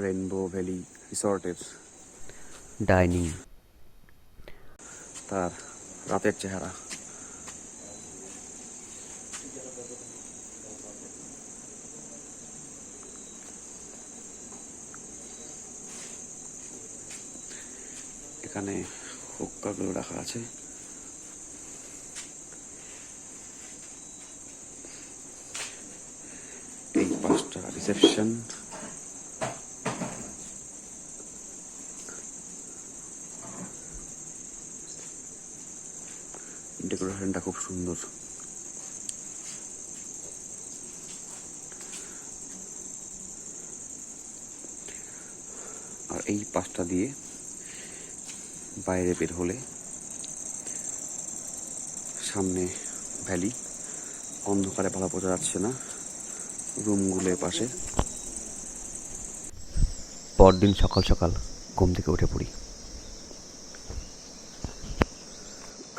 Rainbow valley রিসর্টের dining, তার রাতের চেহারা। এখানে হুক্কাগুলো রাখা আছে। এই পাঁচটা রিসেপশন। ডেকোরেশনটা খুব সুন্দর। আর এই পাশটা দিয়ে বাইরে বের হলে সামনে ভ্যালি, অন্ধকারে ভালো বোঝা যাচ্ছে না, রুমগুলো পাশে। পরদিন সকাল সকাল ঘুম থেকে উঠে পড়ি।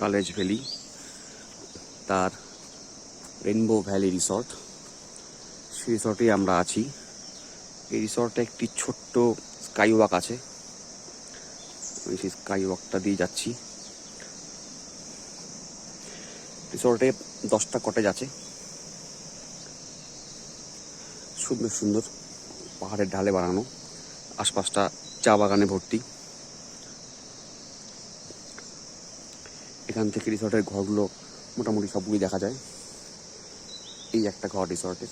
কালেজ ভ্যালি, তার রেইনবো ভ্যালি রিসর্ট, সেই রিসর্টেই আমরা আছি। এই রিসর্টে একটি ছোট্ট স্কাই ওয়াক আছে, আমি সেই স্কাই ওয়াকটা দিয়ে যাচ্ছি। রিসর্টে 10টা কটেজ আছে, সুন্দর সুন্দর পাহাড়ের ঢালে বানানো, আশপাশটা চা বাগানে ভর্তি। এখান থেকে রিসর্টের ঘরগুলো মোটামুটি সবগুলি দেখা যায়। এই একটা ঘর রিসর্টের,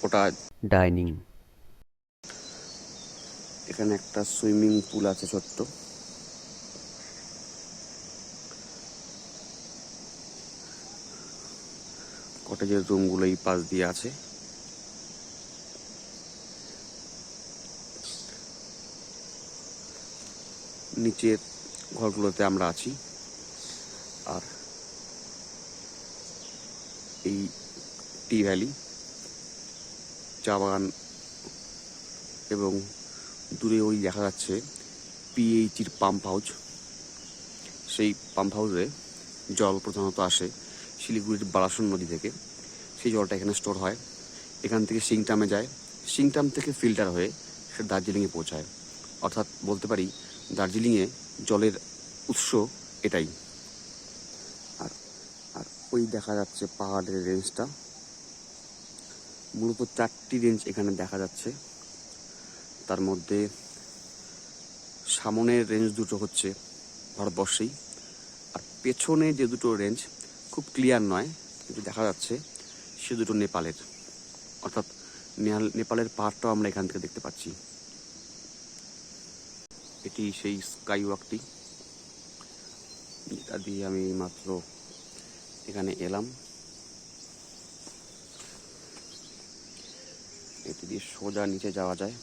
ওটা ডাইনিং, এখানে একটা সুইমিং পুল আছে ছোট্ট। কটেজের রুমগুলো এই পাশ দিয়ে আছে। নিচের ঘরগুলোতে আমরা আছি। আর এই টি ভ্যালি, চা বাগান, এবং দূরে ওই দেখা যাচ্ছে পিএইচির পাম্প হাউস। সেই পাম্প হাউসে জল প্রধানত আসে শিলিগুড়ির বালাসন নদী থেকে। সেই জলটা এখানে স্টোর হয়, এখান থেকে সিংটামে যায়, সিংটাম থেকে ফিল্টার হয়ে সে দার্জিলিংয়ে পৌঁছায়। অর্থাৎ বলতে পারি দার্জিলিংয়ে জলের উৎস এটাই। আর আর ওই দেখা যাচ্ছে পাহাড়ের রেঞ্জটা, মূলত 4টি রেঞ্জ এখানে দেখা যাচ্ছে। তার মধ্যে সামনের রেঞ্জ দুটো হচ্ছে ভারতবর্ষেই, আর পেছনে যে দুটো রেঞ্জ খুব ক্লিয়ার নয়, যেটা দেখা যাচ্ছে সে দুটো নেপালের, অর্থাৎ নেপালের পাহাড়টাও আমরা এখান থেকে দেখতে পাচ্ছি। এটি সেই স্কাই ওয়াকটি যেটা দিয়ে আমি মাত্র এখানে এলাম। এটি দিয়ে সোজা নিচে যাওয়া যায়।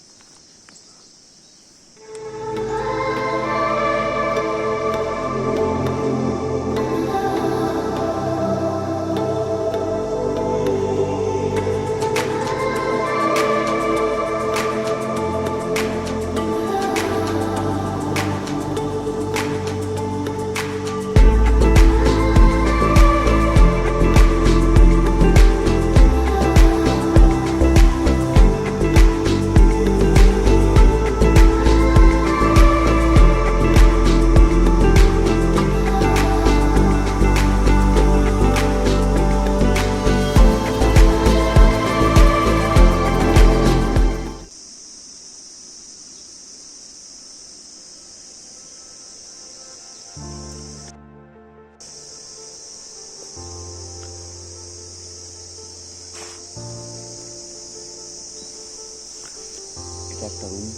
এটা একটা রুম।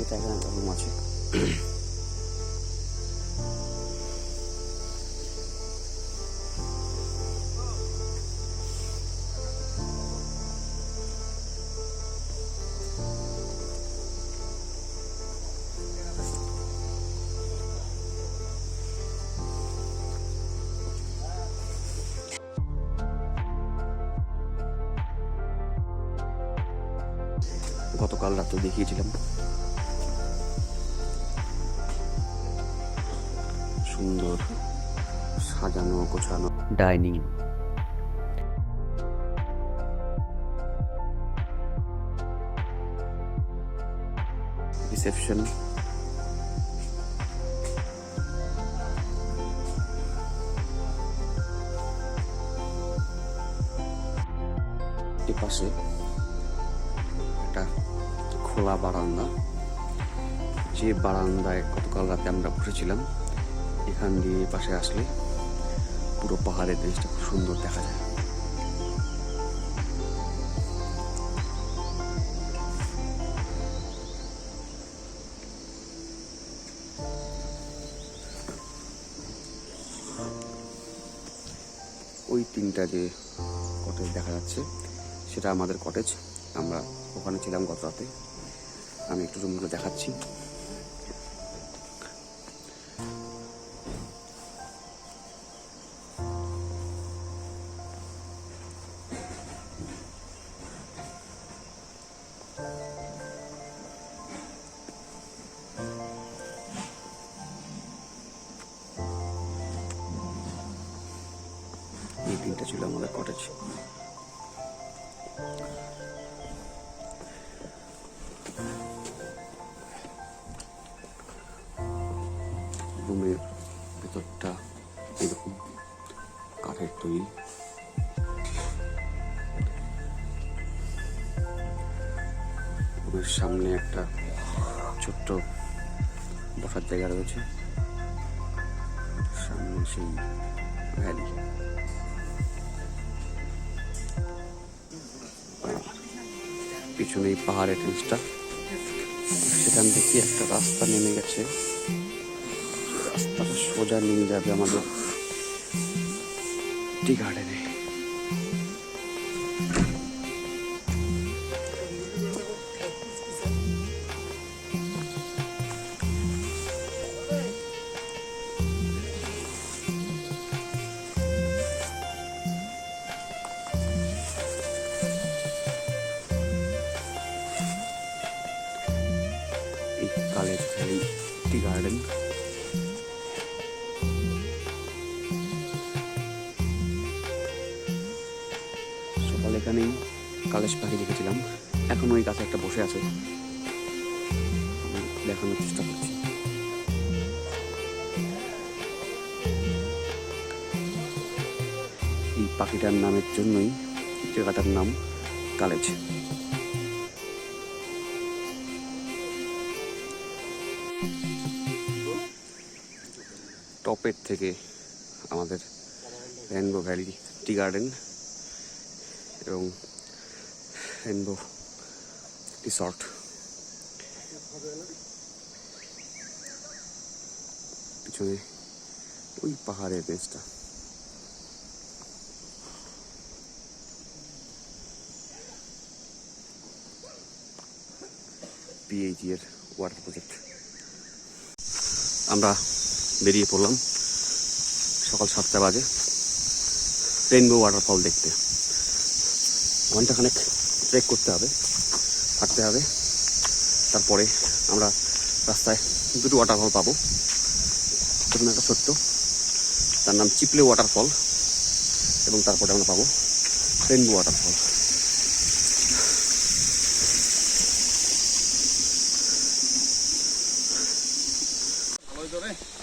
এটা এখানে একটা রুম আছে। গতকাল রাতে দেখিয়েছিলাম, সুন্দর সাজানো গোছানো ডাইনিং, রিসেপশন, এপাশে একটা খোলা বারান্দা, যে বারান্দায় গতকাল রাতে আমরা বসেছিলাম। এখান দিয়ে পাশে আসলে পুরো পাহাড়ের জিনিসটা খুব সুন্দর দেখা যায়। ওই তিনটা যে কটেজ দেখা যাচ্ছে সেটা আমাদের কটেজ। আমরা ওখানে ছিলাম গত রাতে। আমি একটু রুমগুলো দেখাচ্ছি। এই তিনটা ছিল আমাদের কটেজ। রুমের ভেতরটা এরকম কাঠের তৈরি। রুমের সামনে একটা ছোট্ট বসার জায়গা রয়েছে, সামনে সেই ভ্যালি। পিছনে এই পাহাড়ের রেঞ্জটা, সেখান থেকে একটা রাস্তা নেমে গেছে। রাস্তাটা সোজা নিয়ে যাবে আমাদের টি গার্ডেনে। এই কালেজ ভ্যালি টি গার্ডেন। সকালে এখানেই কালেজ পাখি দেখেছিলাম, এখন ওই গাছে একটা বসে আছে, আমি দেখানোর চেষ্টা করছি। পাখিটার নামের জন্যই জায়গাটার নাম কালেজ। টপের থেকে আমাদের রেইনবো ভ্যালি টি গার্ডেন এবং রেইনবো রিসর্ট। পিছনে ওই পাহাড়ের বেসটা। পিএইচি এর ওয়াটার প্রজেক্ট। আমরা বেরিয়ে পড়লাম সকাল 7টা বাজে রেইনবো ওয়াটারফল দেখতে। ঘন্টাখানেক ট্রেক করতে হবে, হাঁটতে হবে। তারপরে আমরা রাস্তায় দুটো ওয়াটারফল পাবো। প্রথমে একটা ছোট্ট, তার নাম চিপলে ওয়াটারফল, এবং তারপরে আমরা পাবো রেইনবো ওয়াটারফল।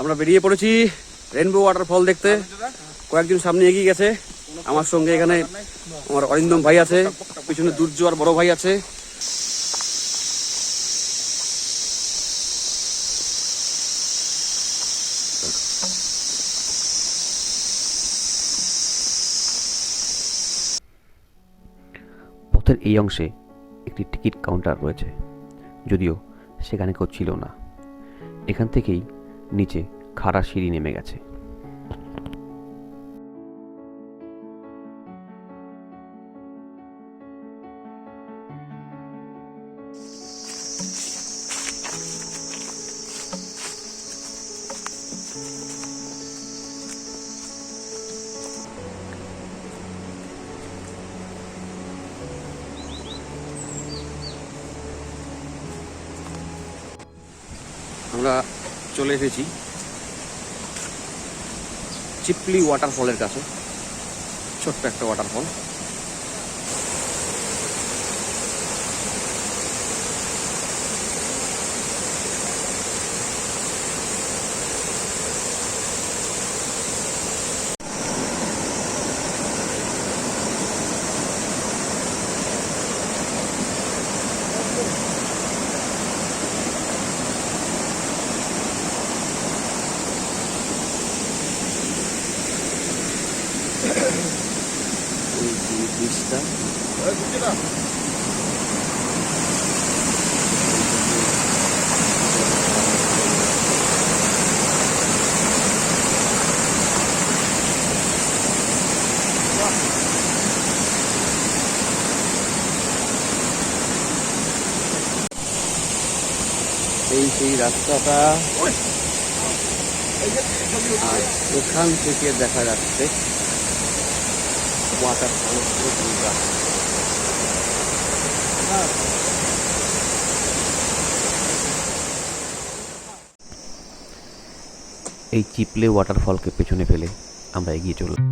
আমরা বেরিয়ে পড়েছি রেইনবো ওয়াটারফল দেখতে। কয়েকজন সামনে এগিয়ে গেছে, আমার সঙ্গে এখানে আমার অরিন্দম ভাই আছে, পিছনে দুর্য আর বড় ভাই আছে। পথের এই অংশে একটি টিকিট কাউন্টার রয়েছে, যদিও সেখানে কেউ ছিল না। এখান থেকেই নিচে খাড়া সিঁড়ি নেমে গেছে। আমরা চলে এসেছি চিপলি ওয়াটারফলের কাছে। ছোট্ট একটা ওয়াটারফল। ব্রিজটা সেই রাস্তাটা, আর এখান থেকে দেখা যাচ্ছে ওয়াটারফল। এই চিপলে ওয়াটারফলকে পেছনে ফেলে আমরা এগিয়ে চললাম।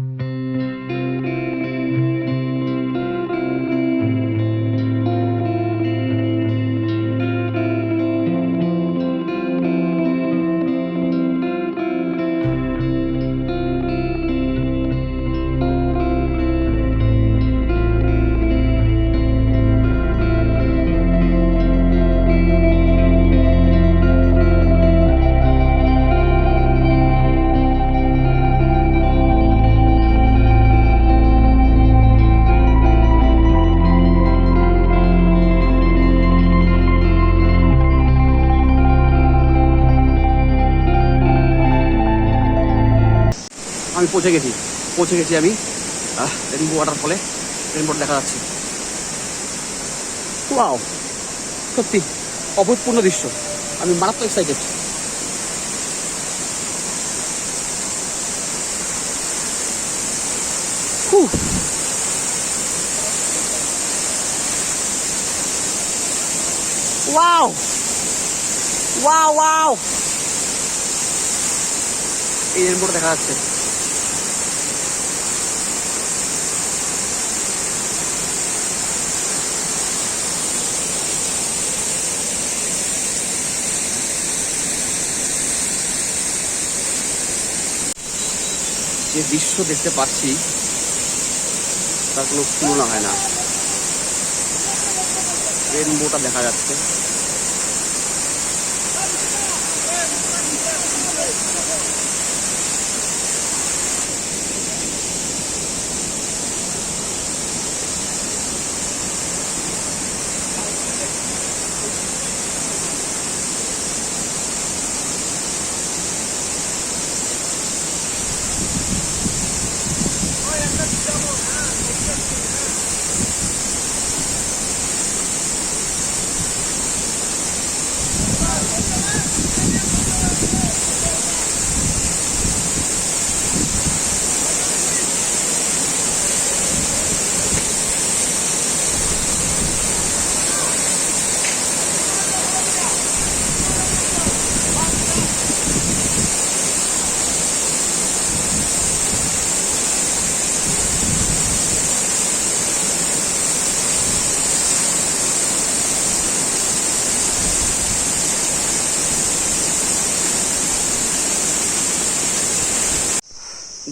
আমি পৌঁছে গেছি আমি রেইনবো ওয়াটারফলে। রেইনবো দেখা যাচ্ছে। ওয়াও, সত্যি অভূতপূর্ণ দৃশ্য। আমি মারাত্মক এক্সাইটেড। ওয়াও ওয়াও ওয়াও, এই রেইনবোটা দেখা যাচ্ছে। যে দৃশ্য দেখতে পাচ্ছি তার কোনো তুলনা হয় না। রেনবোটা দেখা যাচ্ছে।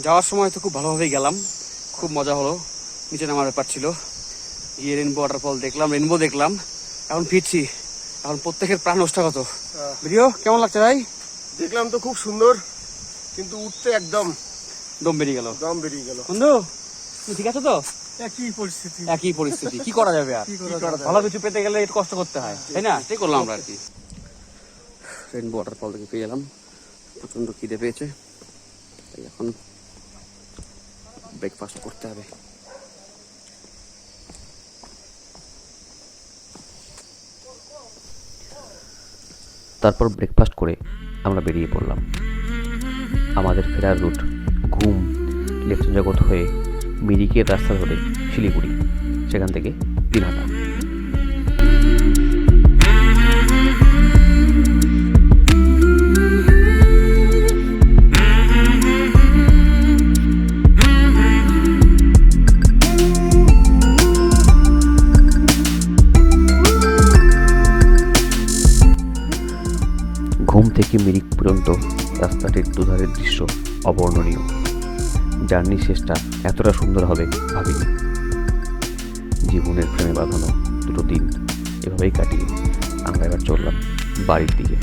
যাওয়ার সময় তো খুব ভালোভাবেই গেলাম, খুব মজা হলো, নিচে নামার ব্যাপার ছিল, গিয়ে রেনবো ওয়াটারফল দেখলাম, রেনবো দেখলাম। এখন ফিরছি, এখন প্রত্যেকের প্রাণ ওষ্ঠাগত। ভিডিও কেমন লাগছে ভাই? দেখলাম তো খুব সুন্দর, কিন্তু উঠতে একদম দম বেরিয়ে গেল। বন্ধু তুমি ঠিক আছে তো? একই পরিস্থিতি, কি করা যাবে আর? ভালো কিছু পেতে গেলে একটু কষ্ট করতে হয়, তাই না? তাই করলাম আমরা আর কি। রেনবো ওয়াটারফল থেকে পেয়ে গেলাম, প্রচন্ড খিদে পেয়েছে, তাই এখন ব্রেকফাস্ট করতে হবে। তারপর ব্রেকফাস্ট করে আমরা বেরিয়ে পড়লাম। আমাদের ফেরার রুট ঘুম লেফট জগৎ হয়ে মিরিকের রাস্তা ধরে শিলিগুড়ি, সেখান থেকে 3 হাঁটা। ঘুম থেকে মিরিক পর্যন্ত রাস্তাটির দুধারের দৃশ্য অবর্ণনীয়। জার্নির শেষটা এতটা সুন্দর হবে ভাবিনি। জীবনের ফ্রেমে বাঁধানো 2 দিন এভাবেই কাটিয়ে আমরা এবার চললাম বাড়ির দিকে।